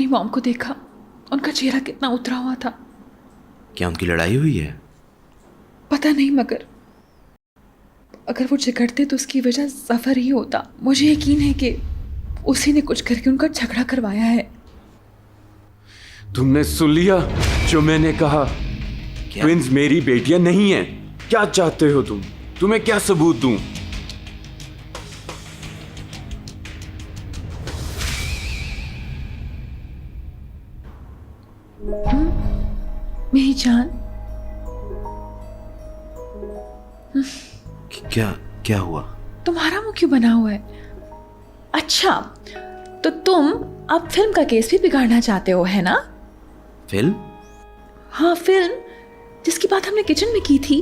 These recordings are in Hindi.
मेरी मॉम को देखा, उनका चेहरा कितना उतरा हुआ था। क्या उनकी लड़ाई हुई है? पता नहीं, मगर अगर वो झगड़ते तो उसकी वजह जफर ही होता। मुझे यकीन है कि उसी ने कुछ करके उनका झगड़ा करवाया है। तुमने सुन लिया जो मैंने कहा? क्या? ट्विंस मेरी बेटियां नहीं हैं। क्या चाहते हो तुम? तुम्हें क्या सबूत दूं? मेरी जान, क्या क्या हुआ? तुम्हारा मुंह क्यों बना हुआ है? अच्छा, तो तुम अब फिल्म का केस भी बिगाड़ना चाहते हो, है ना? फिल्म? हाँ, फिल्म जिसकी बात हमने किचन में की थी।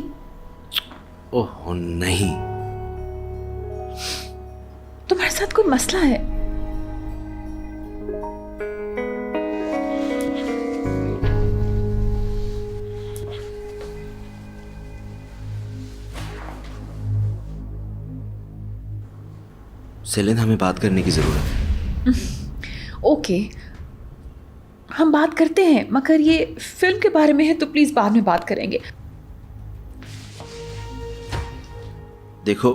ओह नहीं। तुम्हारे साथ कोई मसला है? सेलिन, हमें बात करने की जरूरत है। ओके, हम बात करते हैं, मगर ये फिल्म के बारे में है तो प्लीज बाद में बात करेंगे। देखो,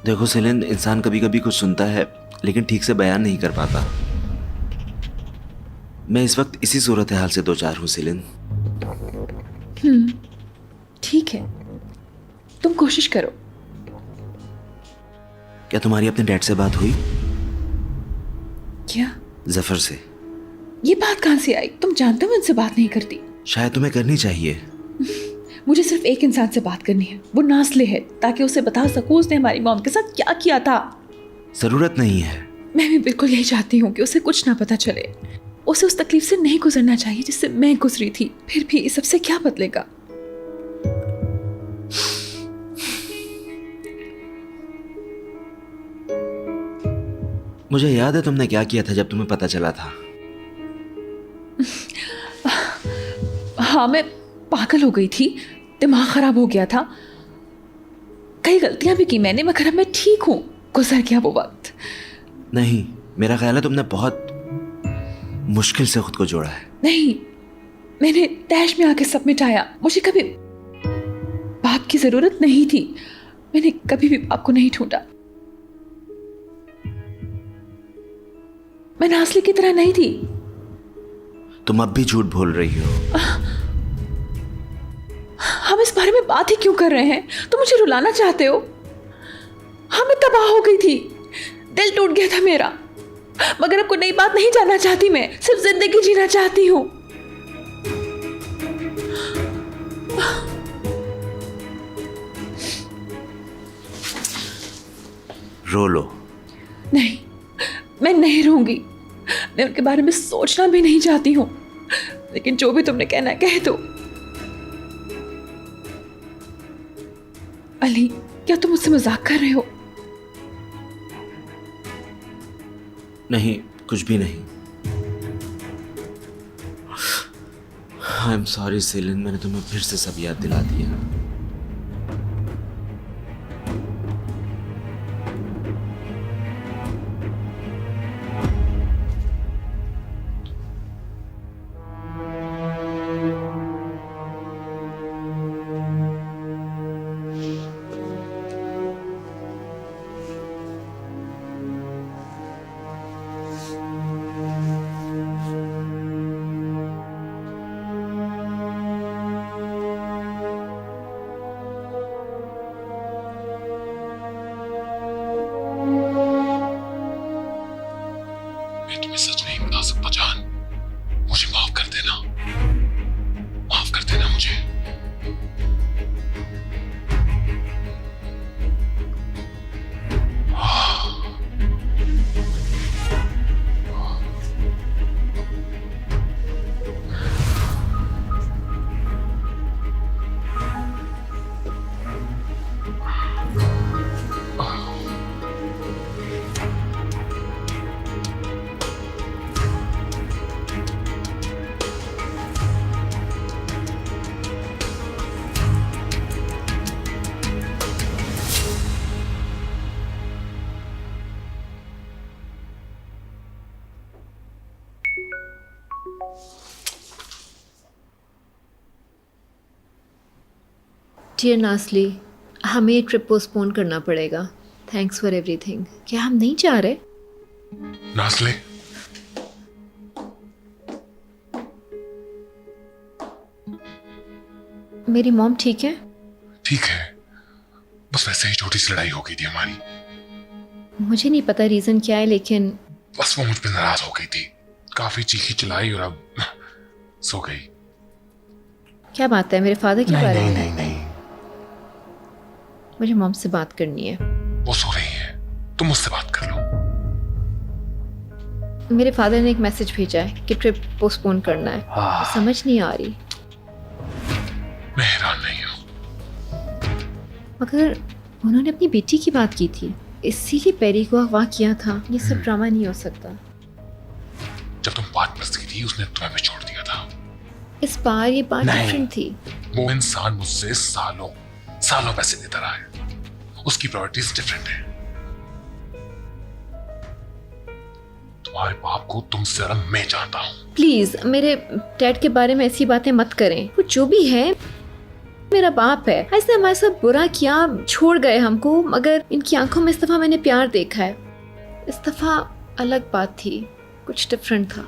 देखो सेलिन, इंसान कभी कभी कुछ सुनता है लेकिन ठीक से बयान नहीं कर पाता। मैं इस वक्त इसी सूरत हाल से दो चार हूं सेलिन। ठीक है, तुम कोशिश करो। क्या तुम्हारी अपने डैड से बात हुई? क्या? जफर से। ये बात कहां से आई? तुम जानते हो मैं उनसे बात नहीं करती। शायद तुम्हें करनी चाहिए। मुझे सिर्फ एक इंसान से बात करनी है, वो नास्ले है, ताकि उसे बता सकूं उसने हमारी मॉम के साथ क्या किया था। जरूरत नहीं है। मैं भी बिल्कुल यही चाहती हूँ कि उसे कुछ ना पता चले। उसे उस तकलीफ से नहीं गुजरना चाहिए जिससे मैं गुजरी थी। फिर भी इस सबसे क्या बदलेगा? मुझे याद है तुमने क्या किया था जब तुम्हें पता चला था। हाँ, मैं पागल हो गई थी, दिमाग खराब हो गया था, कई गलतियां भी की मैंने, मगर अब मैं ठीक हूँ। गुजर गया वो वक्त। नहीं, मेरा ख्याल है तुमने बहुत मुश्किल से खुद को जोड़ा है। नहीं, मैंने तैश में आके सब मिटाया। मुझे कभी बाप की जरूरत नहीं थी। मैंने कभी भी बाप को नहीं ढूंढा। मैं नासली की तरह नहीं थी। तुम अब भी झूठ बोल रही हो। हम इस बारे में बात ही क्यों कर रहे हैं? तुम मुझे रुलाना चाहते हो? हाँ, मैं तबाह हो गई थी, दिल टूट गया था मेरा, मगर अब कोई नई बात नहीं जानना चाहती। मैं सिर्फ जिंदगी जीना चाहती हूँ। रो लो। नहीं, मैं नहीं रहूंगी। मैं उनके बारे में सोचना भी नहीं चाहती हूँ, लेकिन जो भी तुमने कहना है कह दो। अली, क्या तुम मुझसे मजाक कर रहे हो? नहीं, कुछ भी नहीं। आई एम सॉरी सेलिन, मैंने तुम्हें फिर से सब याद दिला दिया। डियर नासली, हमें ये ट्रिप पोस्टपोन करना पड़ेगा। Thanks for everything. क्या हम नहीं जा रहे? नासले, मेरी मॉम ठीक है? ठीक है, बस वैसे ही छोटी सी लड़ाई हो गई थी हमारी। मुझे नहीं पता रीज़न क्या है, लेकिन बस वो मुझ पे नाराज हो गई थी, काफी चीखी चिल्लाई और अब सो गई। क्या बात है मेरे फादर के बारे में? नहीं, मुझे मॉम से बात करनी है। वो सो रही है, तुम मुझसे बात कर लो। मेरे फादर ने एक मैसेज भेजा है कि ट्रिप पोस्टपोन करना है। समझ नहीं आ रही, मैं हैरान नहीं हूँ। मगर उन्होंने अपनी बेटी की बात की थी, इसीलिए पेरी को अगवा किया था। ये सब ड्रामा नहीं हो सकता। जब तुम बात मस्ती थी उसने तुम्हें भी छोड़ दिया था। इस बार ये बात नहीं। डिफरेंट थी। वो इंसान मुझसे सालों पैसे लेता रहा है, उसकी प्रायोरिटीज डिफरेंट है। तुम्हारे बाप को तुमसे ज्यादा मैं जानता हूँ। प्लीज मेरे डैड के बारे में ऐसी बातें मत करें। वो जो भी है मेरा बाप है। ऐसे हमारे साथ बुरा किया, छोड़ गए हमको, मगर इनकी आंखों में इस दफा मैंने प्यार देखा है। इस दफा अलग बात थी, कुछ डिफरेंट था,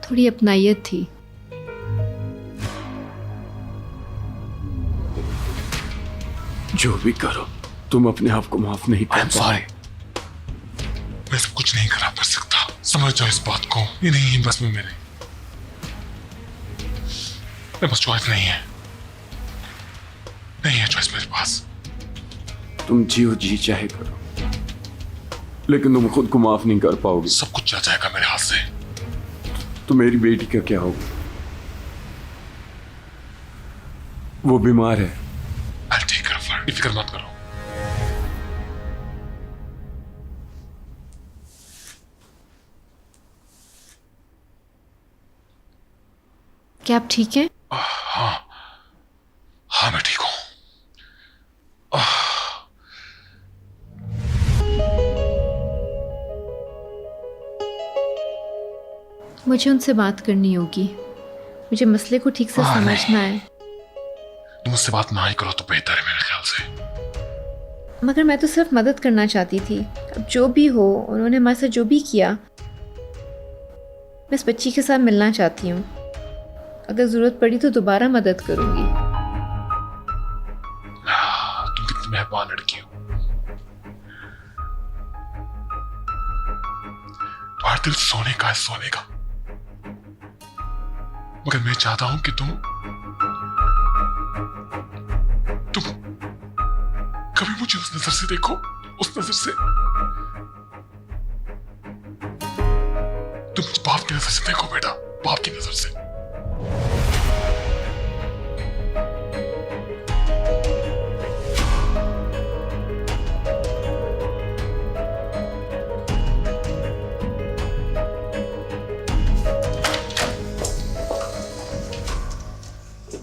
थोड़ी अपनाइयत थी। जो भी करो, तुम अपने आप को माफ नहीं आई कर एम सॉरी, मैं सब कुछ नहीं खराब कर सकता, समझ जाओ इस बात को। ये नहीं है बस में मेरे पास चॉइस नहीं है चॉइस मेरे पास। तुम जियो जी चाहे करो, लेकिन तुम खुद को माफ नहीं कर पाओगे। सब कुछ जा जाएगा मेरे हाथ से। तो मेरी बेटी का क्या होगा? वो बीमार है। I'll take care of her, फिक्र मत करो। क्या आप ठीक हैं? हाँ मैं ठीक हूँ। मुझे उनसे बात करनी होगी। मुझे मसले को ठीक से समझना है। तुम मुझसे बात ना ही करो तो बेहतर है मेरे ख्याल से। मगर मैं तो सिर्फ मदद करना चाहती थी। अब जो भी हो, उन्होंने हमारे साथ जो भी किया, मैं इस बच्ची के साथ मिलना चाहती हूँ। अगर जरूरत पड़ी तो दोबारा मदद करूंगी। तुम कितनी मेहरबान लड़की हो। तुम्हारा दिल सोने का है, सोने का। मगर मैं चाहता हूं कि तुम कभी मुझे उस नजर से देखो, उस नजर से। तुम बाप की नजर से देखो बेटा, बाप की नजर से।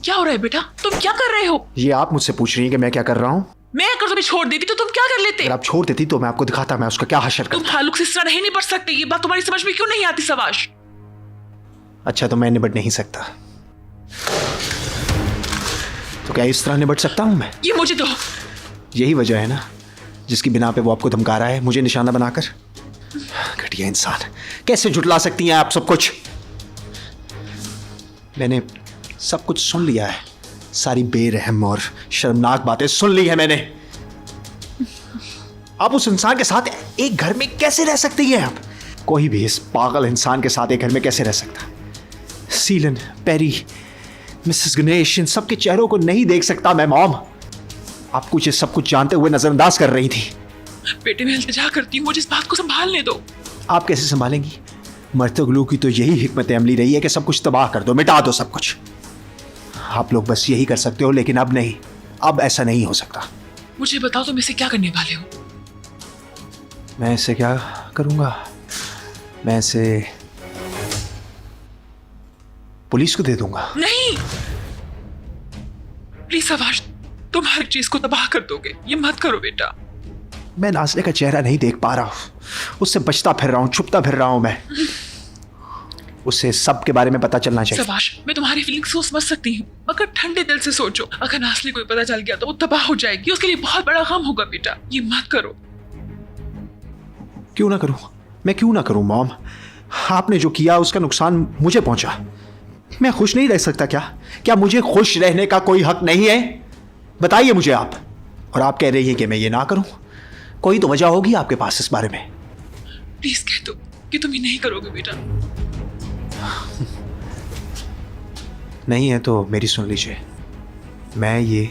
क्या हो रहा है बेटा? तुम क्या कर रहे हो? ये आप मुझसे पूछ रही हैं कि मैं क्या कर रहा हूँ? मैं अगर तुम्हें छोड़ देती तो तुम क्या कर लेते? अगर आप छोड़ देती तो मैं आपको दिखाता मैं उसका क्या हशर तुम करता। फालूक से इस तरह नहीं निपट सकते। ये बात तुम्हारी समझ में क्यों नहीं आती सवाश? अच्छा तो मैं निपट नहीं सकता, तो क्या इस तरह निपट सकता हूँ मैं? ये मुझे दो। यही वजह है ना जिसकी बिना पे वो आपको धमका रहा है, मुझे निशाना बनाकर। घटिया इंसान, कैसे झुटला सकती हैं आप सब कुछ? मैंने सब कुछ सुन लिया है, सारी बेरहम और शर्मनाक बातें सुन ली है मैंने। आप उस इंसान के साथ एक घर में कैसे रह सकती हैं? आप कोई भी इस पागल इंसान के साथ एक घर में कैसे रह सकता? सीलन, पेरी, मिसेस गणेश, इन सबके चेहरों को नहीं देख सकता मैं मॉम। आप कुछ सब कुछ जानते हुए नजरअंदाज कर रही थी। बेटे मैं इल्तिजा करती हूँ, मुझे इस बात को संभालने दो। आप कैसे संभालेंगी? मर्तगलू की तो यही हिकमत अमली रही है कि सब कुछ तबाह कर दो, मिटा दो सब कुछ। आप लोग बस यही कर सकते हो, लेकिन अब नहीं, अब ऐसा नहीं हो सकता। मुझे बताओ तुम इसे क्या करने वाले हो? मैं इसे क्या करूंगा? मैं इसे पुलिस को दे दूंगा। नहीं प्लीज सवाश, तुम हर चीज को तबाह कर दोगे। ये मत करो बेटा। मैं नाज़ले का चेहरा नहीं देख पा रहा हूं, उससे बचता फिर रहा हूं, छुपता फिर रहा हूं मैं। उसे सब के बारे में पता चलना चाहिए। सबाश, मैं तुम्हारी फीलिंग्स को समझ सकती हूँ, मगर ठंडे दिल से सोचो, अगर नासली को पता चल गया तो वो तबाह हो जाएगी, उसके लिए बहुत बड़ा गम होगा बेटा, ये मत करो। क्यों ना करूं? मैं क्यों ना करूं मॉम? आपने जो किया उसका नुकसान मुझे पहुंचा। मैं खुश नहीं रह सकता क्या? क्या मुझे खुश रहने का कोई हक नहीं है? बताइए मुझे आप। और आप कह रही हैं कि मैं ये ना करूं? कोई तो वजह होगी आपके पास इस बारे में। प्लीज कह दो कि तुम ये नहीं करोगे बेटा। नहीं है तो मेरी सुन लीजिए, मैं ये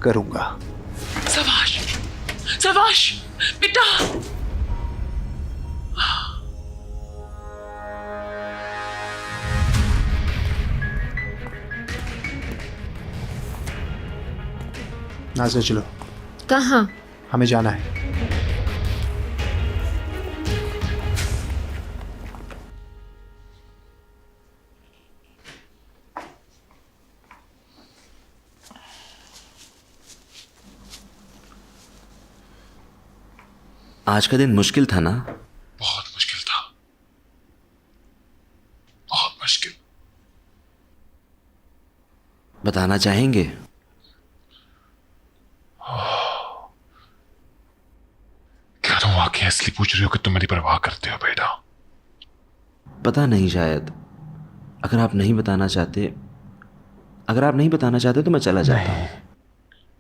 करूंगा। सबाश, सबाश बेटा। नाज़िया चलो, कहाँ? हमें जाना है। आज का दिन मुश्किल था ना? बहुत मुश्किल था, बहुत मुश्किल। बताना चाहेंगे? क्या तुम वाकई इसलिए पूछ रहे हो कि तुम मेरी परवाह करते हो बेटा? पता नहीं, शायद अगर आप नहीं बताना चाहते तो मैं चला जाता हूँ।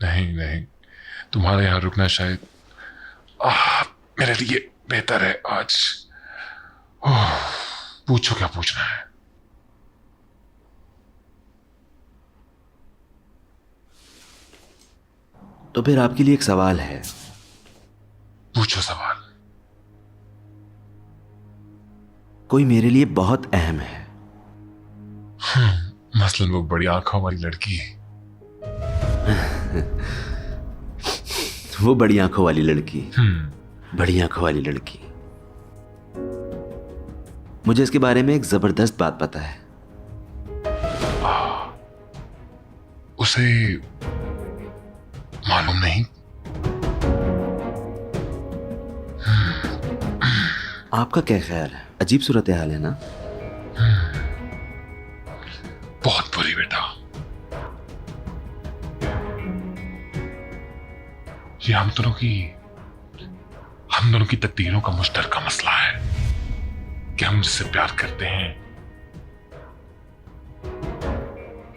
नहीं नहीं, तुम्हारे यहाँ रुकना शायद मेरे लिए बेहतर है आज। पूछो क्या पूछना है। तो फिर आपके लिए एक सवाल है। पूछो सवाल। कोई मेरे लिए बहुत अहम है। मसलन वो बड़ी आंखों वाली लड़की। वो बड़ी आंखों वाली लड़की। बड़ी आंखों वाली लड़की। मुझे इसके बारे में एक जबरदस्त बात पता है। उसे मालूम नहीं? आपका क्या ख्याल है? अजीब सूरत हाल है ना? बहुत बुरी बेटा। ये हम दोनों की तकदीरों का मुश्तरका मसला है कि हम जिससे प्यार करते हैं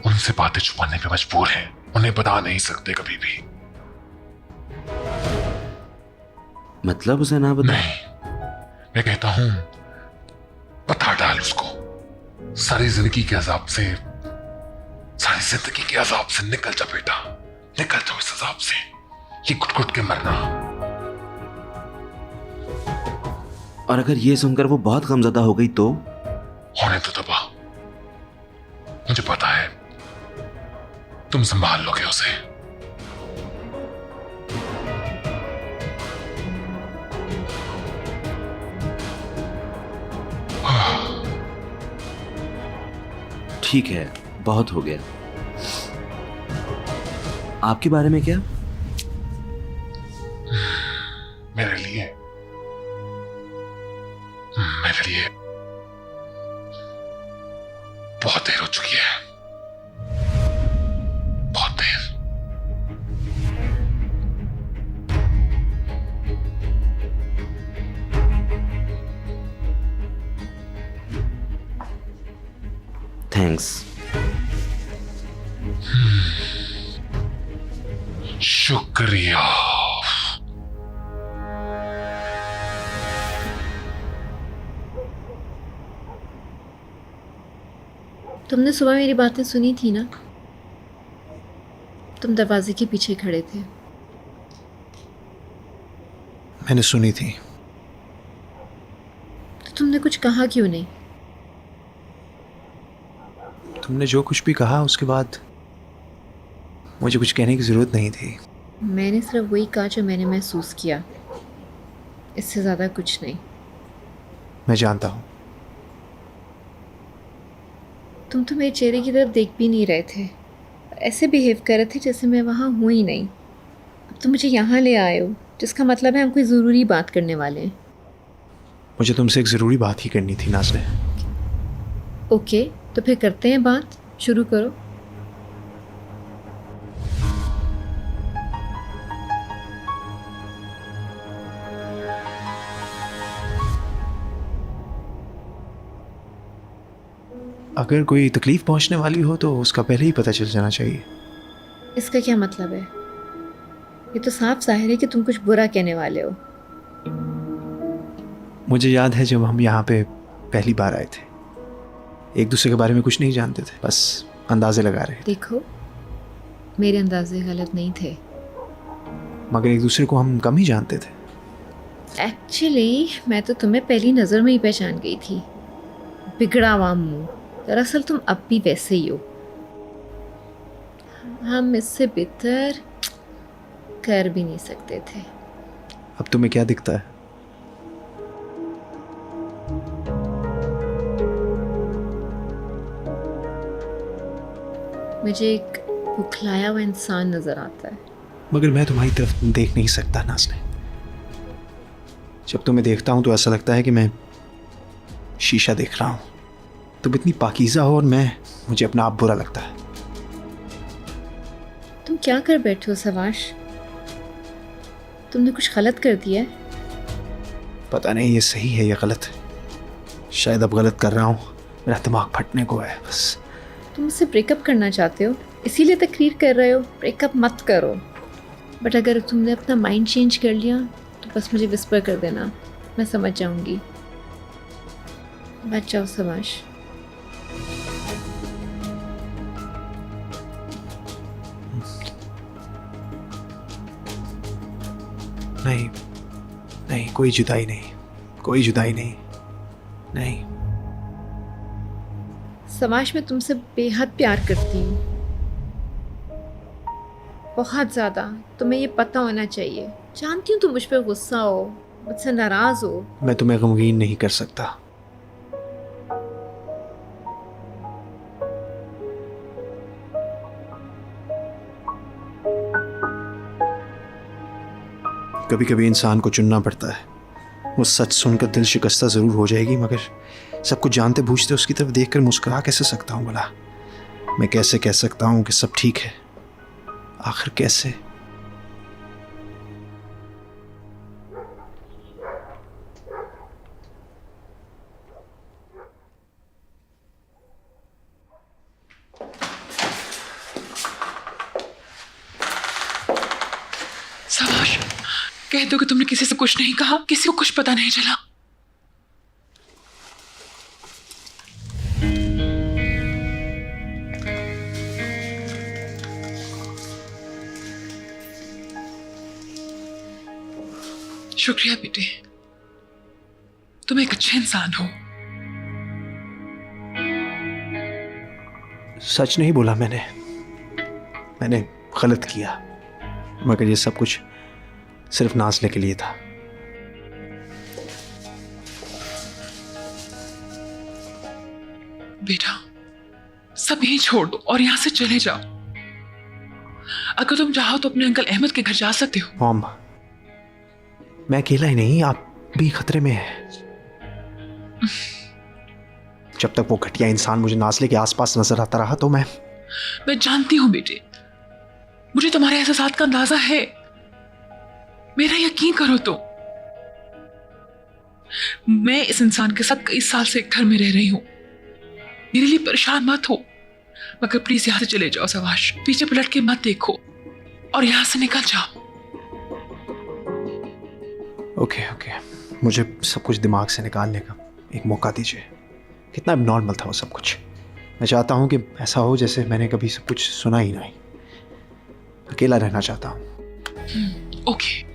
उनसे बातें छुपाने पे मजबूर हैं, उन्हें बता नहीं सकते कभी भी। मतलब उसे ना बता? नहीं, मैं कहता हूं बता डाल उसको। सारी जिंदगी के अजाब से निकल जा बेटा, निकल जाओ इस अजाब से। ये घुट-घुट के मरना। और अगर ये सुनकर वो बहुत गमज़दा हो गई तो? होने तो दबा, मुझे पता है तुम संभाल लोगे उसे। ठीक है, बहुत हो गया। आपके बारे में क्या? मेरे लिए बहुत देर हो चुकी है, बहुत देर। थैंक्स। शुक्रिया। तुमने सुबह मेरी बातें सुनी थी ना? तुम दरवाजे के पीछे खड़े थे। मैंने सुनी थी। तो तुमने कुछ कहा क्यों नहीं? तुमने जो कुछ भी कहा उसके बाद मुझे कुछ कहने की जरूरत नहीं थी। मैंने सिर्फ वही कहा जो मैंने महसूस किया, इससे ज़्यादा कुछ नहीं। मैं जानता हूँ। तुम तो मेरे चेहरे की तरफ देख भी नहीं रहे थे, ऐसे बिहेव कर रहे थे जैसे मैं वहाँ हूँ ही नहीं। अब तुम मुझे यहाँ ले आए हो, जिसका मतलब है हम कोई ज़रूरी बात करने वाले हैं। मुझे तुमसे एक ज़रूरी बात ही करनी थी नाज़िया। ओके, तो फिर करते हैं बात, शुरू करो। अगर कोई तकलीफ पहुंचने वाली हो तो उसका पहले ही पता चल जाना चाहिए। इसका क्या मतलब है? ये तो साफ जाहिर है कि तुम कुछ बुरा कहने वाले हो। मुझे याद है जब हम यहाँ पे पहली बार आए थे, एक दूसरे के बारे में कुछ नहीं जानते थे, बस अंदाजे लगा रहे थे, देखो, मेरे अंदाजे गलत नहीं थे। मगर एक दूसरे को हम कम ही जानते थे। एक्चुअली मैं तो तुम्हें पहली नज़र में ही पहचान गई थी। बिगड़ा हुआ मुंह, दरअसल तुम अब भी वैसे ही हो। हम इससे बेहतर कर भी नहीं सकते थे। अब तुम्हें क्या दिखता है? मुझे एक बुखलाया हुआ इंसान नज़र आता है। मगर मैं तुम्हारी तरफ देख नहीं सकता नाज़नीन। जब तुम्हें देखता हूँ तो ऐसा लगता है कि मैं शीशा देख रहा हूँ। तुम इतनी पाकीज़ा हो और मुझे अपना आप बुरा लगता है। तुम क्या कर बैठे हो सवाश? तुमने कुछ गलत कर दिया है? पता नहीं ये सही है या गलत। शायद अब गलत कर रहा हूँ, मेरा दिमाग फटने को है बस। तुम मुझसे ब्रेकअप करना चाहते हो, इसीलिए तकरीर कर रहे हो। ब्रेकअप मत करो, बट अगर तुमने अपना माइंड चेंज कर लिया तो बस मुझे विस्पर कर देना, मैं समझ जाऊंगी। बच जाओ सवाश। नहीं नहीं, कोई जुदाई नहीं, कोई जुदाई नहीं, नहीं। समाज में तुमसे बेहद प्यार करती हूँ, बहुत ज़्यादा। तुम्हें ये पता होना चाहिए। जानती हूँ तुम मुझ पर गुस्सा हो, मुझसे नाराज़ हो। मैं तुम्हें गमगीन नहीं कर सकता। कभी कभी इंसान को चुनना पड़ता है। वो सच सुनकर दिल शिकस्ता ज़रूर हो जाएगी, मगर सब कुछ जानते बूझते उसकी तरफ देखकर मुस्कुरा कैसे सकता हूँ भला? मैं कैसे कह सकता हूँ कि सब ठीक है? आखिर कैसे? सवाश, कह दो कि तुमने किसी से कुछ नहीं कहा, किसी को कुछ पता नहीं चला। शुक्रिया बेटे, तुम एक अच्छे इंसान हो। सच नहीं बोला मैंने गलत किया, मगर ये सब कुछ सिर्फ नाज़ले के लिए था। बेटा, सब यही छोड़ दो और यहां से चले जाओ। अगर तुम चाहो तो अपने अंकल अहमद के घर जा सकते हो। मॉम, मैं अकेला ही नहीं, आप भी खतरे में हैं। जब तक वो घटिया इंसान मुझे नाज़ले के आसपास नजर आता रहा तो मैं जानती हूं बेटे, मुझे तुम्हारे एहसासात का अंदाजा है। मेरा यकीन करो तो। मैं इस इंसान के साथ कई साल से एक घर में रह रही हूं। मेरे लिए परेशान मत हो, मगर प्लीज यहां से चले जाओ सवाश। पीछे पलट के मत देखो और यहां से निकल जाओ। ओके, मुझे सब कुछ दिमाग से निकालने का एक मौका दीजिए। कितना नॉर्मल था वो सब कुछ। मैं चाहता हूँ कि ऐसा हो जैसे मैंने कभी सब कुछ सुना ही नहीं। अकेला रहना चाहता हूँ। ओके।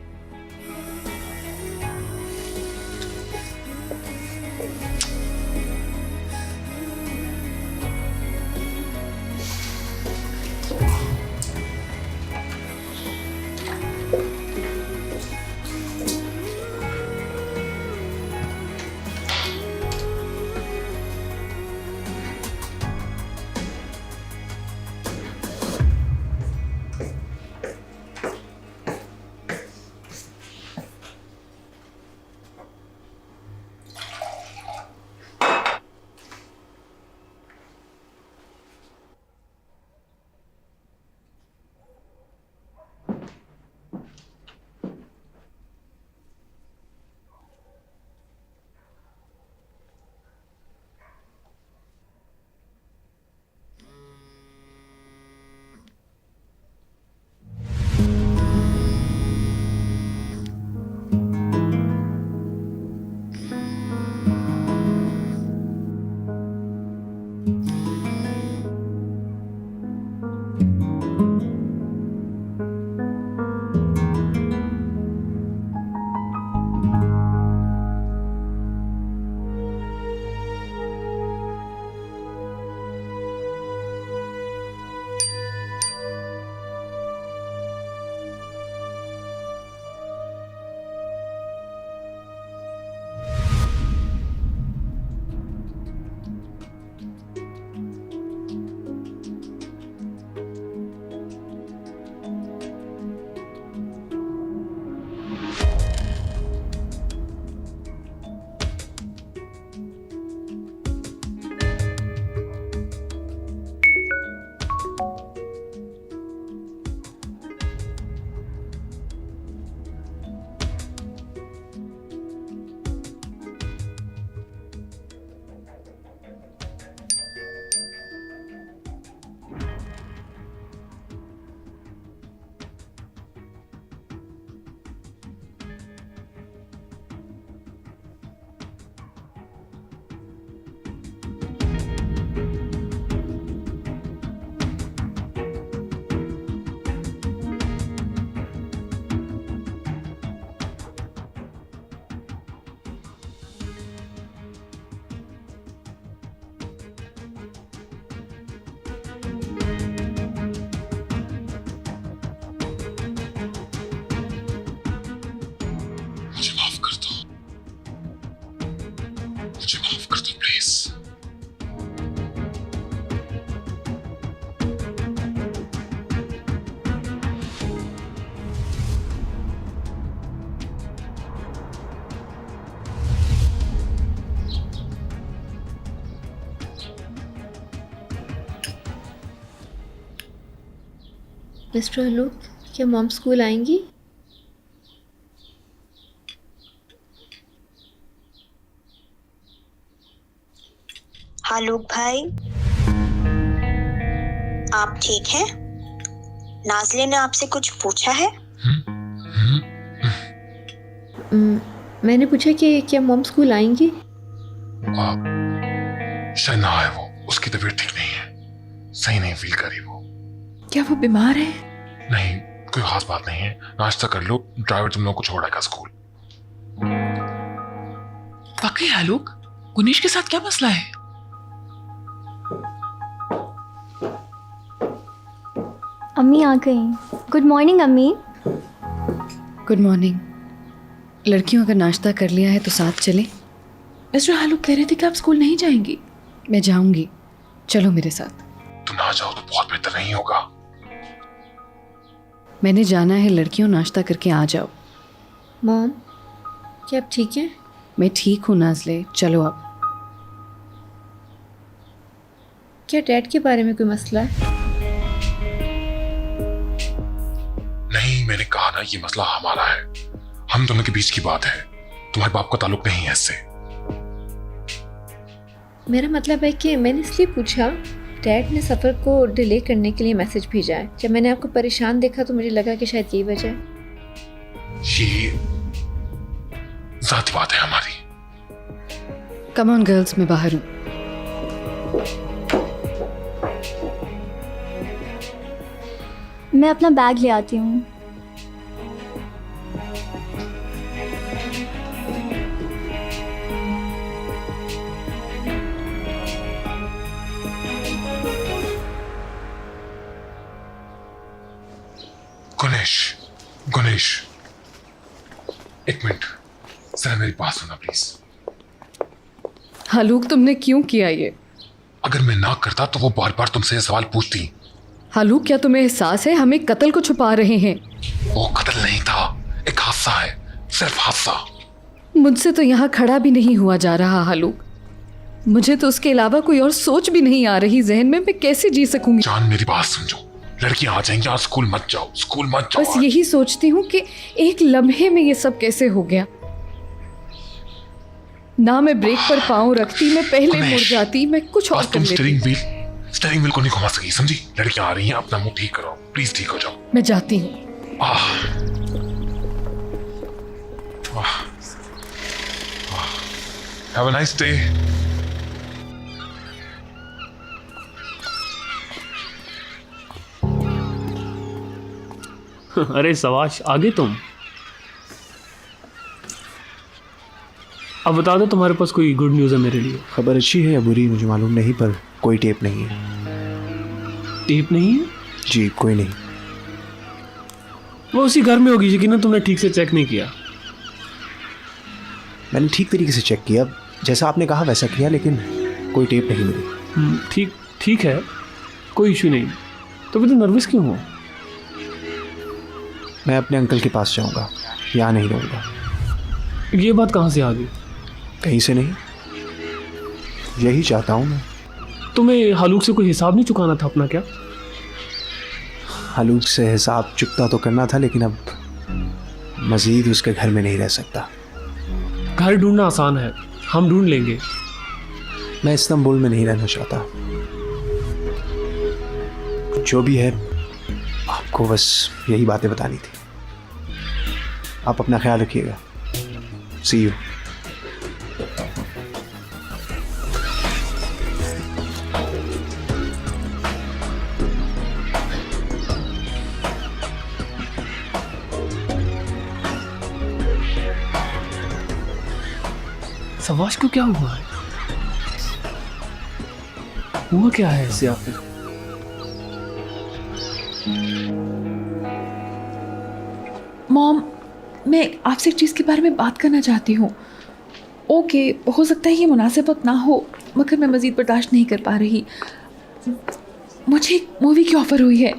मिस्टर आलोक, क्या मॉम स्कूल आएंगी? आलोक भाई, आप ठीक हैं? नाज़ले ने आपसे कुछ पूछा है? मैंने पूछा कि क्या मॉम स्कूल आएंगी? शायद ना आए वो, उसकी तबीयत ठीक नहीं है, सही नहीं फील करी वो। क्या वो बीमार है? नहीं, कोई खास बात नहीं है। नाश्ता कर लो, ड्राइवर तुम लोग को छोड़ेगा स्कूल। वाकई आलोक, गुनीश के साथ क्या मसला है? अम्मी आ गई। गुड मॉर्निंग अम्मी। Good morning. लड़कियों अगर नाश्ता कर लिया है तो साथ चलें? मिस्टर आलोक कह रहे थे कि आप स्कूल नहीं जाएंगी। मैं जाऊंगी, चलो मेरे साथ। तुम ना जाओ तो बहुत बेहतर नहीं होगा। मैंने जाना है, लड़कियों नाश्ता करके आ जाओ। मॉम, क्या आप ठीक हैं? मैं ठीक हूँ नाज़ले, चलो अब। क्या डैड के बारे में कोई मसला है? नहीं, मैंने कहा ना, ये मसला हमारा है, हम दोनों के बीच की बात है, तुम्हारे बाप का ताल्लुक नहीं है इससे। मेरा मतलब है कि मैंने इसलिए पूछा, डैड ने सफ़र को डिले करने के लिए मैसेज भेजा है। जब मैंने आपको परेशान देखा तो मुझे लगा कि शायद यही वजह है। ये जाती बात है हमारी। कम ऑन गर्ल्स, मैं बाहर हूँ। मैं अपना बैग ले आती हूँ। गुनेश, एक मिनट, जरा मेरी बात सुना प्लीज। आलोक, तुमने क्यों किया ये? अगर मैं ना करता तो वो बार बार तुमसे ये सवाल पूछती। आलोक, क्या तुम्हें एहसास है हम एक कत्ल को छुपा रहे हैं? वो कत्ल नहीं था, एक हादसा है, सिर्फ हादसा। मुझसे तो यहाँ खड़ा भी नहीं हुआ जा रहा आलोक। मुझे तो उसके अलावा कोई और सोच भी नहीं आ रही जहन में। मैं कैसे जी सकूंगी? जान, मेरी बात समझो, लड़कियां आ जाएंगी, आज स्कूल मत जाओ, स्कूल मत जाओ। बस यही सोचती हूँ कि एक लम्हे में ये सब कैसे हो गया। ना मैं ब्रेक पर पाँव रखती, मैं पहले मुड़ जाती, मैं कुछ और बस कर तुम लेती। स्टीयरिंग व्हील को नहीं घुमा सकी, समझी? लड़कियां आ रही हैं, अपना मुंह ठीक करो, प्लीज ठीक हो जाओ। मैं जाती हूँ। Have a nice day. अरे सवाश, आ गए तुम। अब बता दो, तुम्हारे पास कोई गुड न्यूज़ है मेरे लिए? खबर अच्छी है या बुरी मुझे मालूम नहीं, पर कोई टेप नहीं है। टेप नहीं है? जी, कोई नहीं। वो उसी घर में होगी लेकिन तुमने ठीक से चेक नहीं किया। मैंने ठीक तरीके से चेक किया, जैसा आपने कहा वैसा किया, लेकिन कोई टेप नहीं मिली। ठीक है, कोई इशू नहीं। तो फिर तो नर्वस क्यों हो? मैं अपने अंकल के पास जाऊंगा, यहाँ नहीं रहूँगा। ये बात कहाँ से आ गई? कहीं से नहीं, यही चाहता हूँ मैं। तुम्हें हालूक से कोई हिसाब नहीं चुकाना था अपना क्या? हालूक से हिसाब चुकता तो करना था, लेकिन अब मज़ीद उसके घर में नहीं रह सकता। घर ढूंढना आसान है, हम ढूंढ लेंगे। मैं इस्तांबुल में नहीं रहना चाहता। जो भी है, आपको बस यही बातें बतानी थी। आप अपना ख्याल रखिएगा। सी यू। सवाश को क्या हुआ है? हुआ क्या है इससे आखिर? मॉम, मैं आपसे एक चीज़ के बारे में बात करना चाहती हूँ। ओके, हो सकता है ये मुनासिब वक्त ना हो, मगर मैं मज़ीद बर्दाश्त नहीं कर पा रही। मुझे एक मूवी की ऑफ़र हुई है।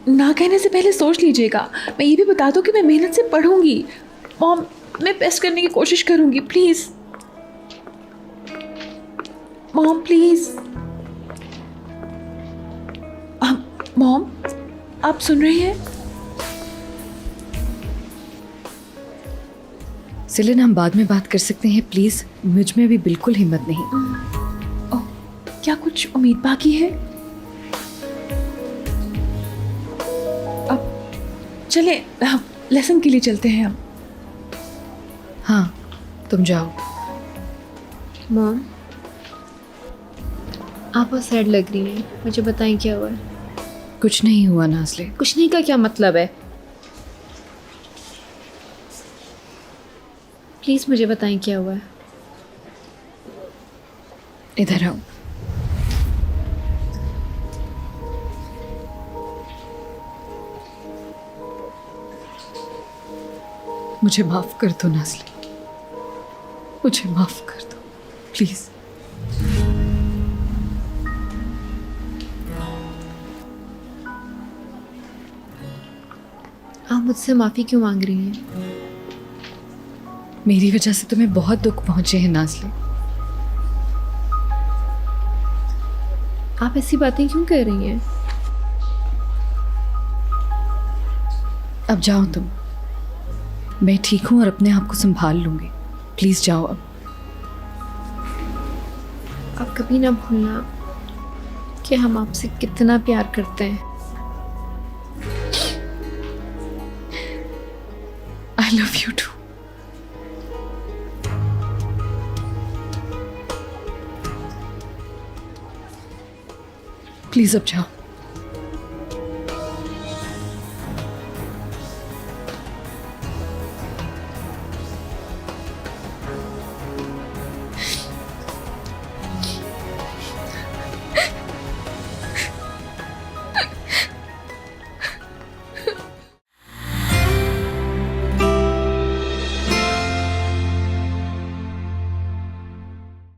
ना कहने से पहले सोच लीजिएगा। मैं ये भी बता दूँ कि मैं मेहनत से पढ़ूंगी। मॉम, मैं बेस्ट करने की कोशिश करूंगी, प्लीज़ मॉम, प्लीज़। मॉम, आप सुन रही हैं? सिलिन, हम बाद में बात कर सकते हैं प्लीज? मुझ में अभी बिल्कुल हिम्मत नहीं। ओह, क्या कुछ उम्मीद बाकी है? अब चले लेसन के लिए चलते हैं हम। हाँ, तुम जाओ। मॉम, आप बहुत सैड लग रही हैं, मुझे बताएं क्या हुआ है? कुछ नहीं हुआ नाज़ले। कुछ नहीं का क्या मतलब है? प्लीज मुझे बताएं क्या हुआ है। इधर आओ। मुझे माफ कर दो नाज़ले, मुझे माफ कर दो प्लीज। आप मुझसे माफ़ी क्यों मांग रही हैं? मेरी वजह से तुम्हें बहुत दुख पहुंचे हैं नाज़ले। आप ऐसी बातें क्यों कर रही हैं? अब जाओ तुम, मैं ठीक हूँ और अपने आप को संभाल लूंगी। प्लीज जाओ अब। आप कभी ना भूलना कि हम आपसे कितना प्यार करते हैं। I love you too. Please अब जाओ।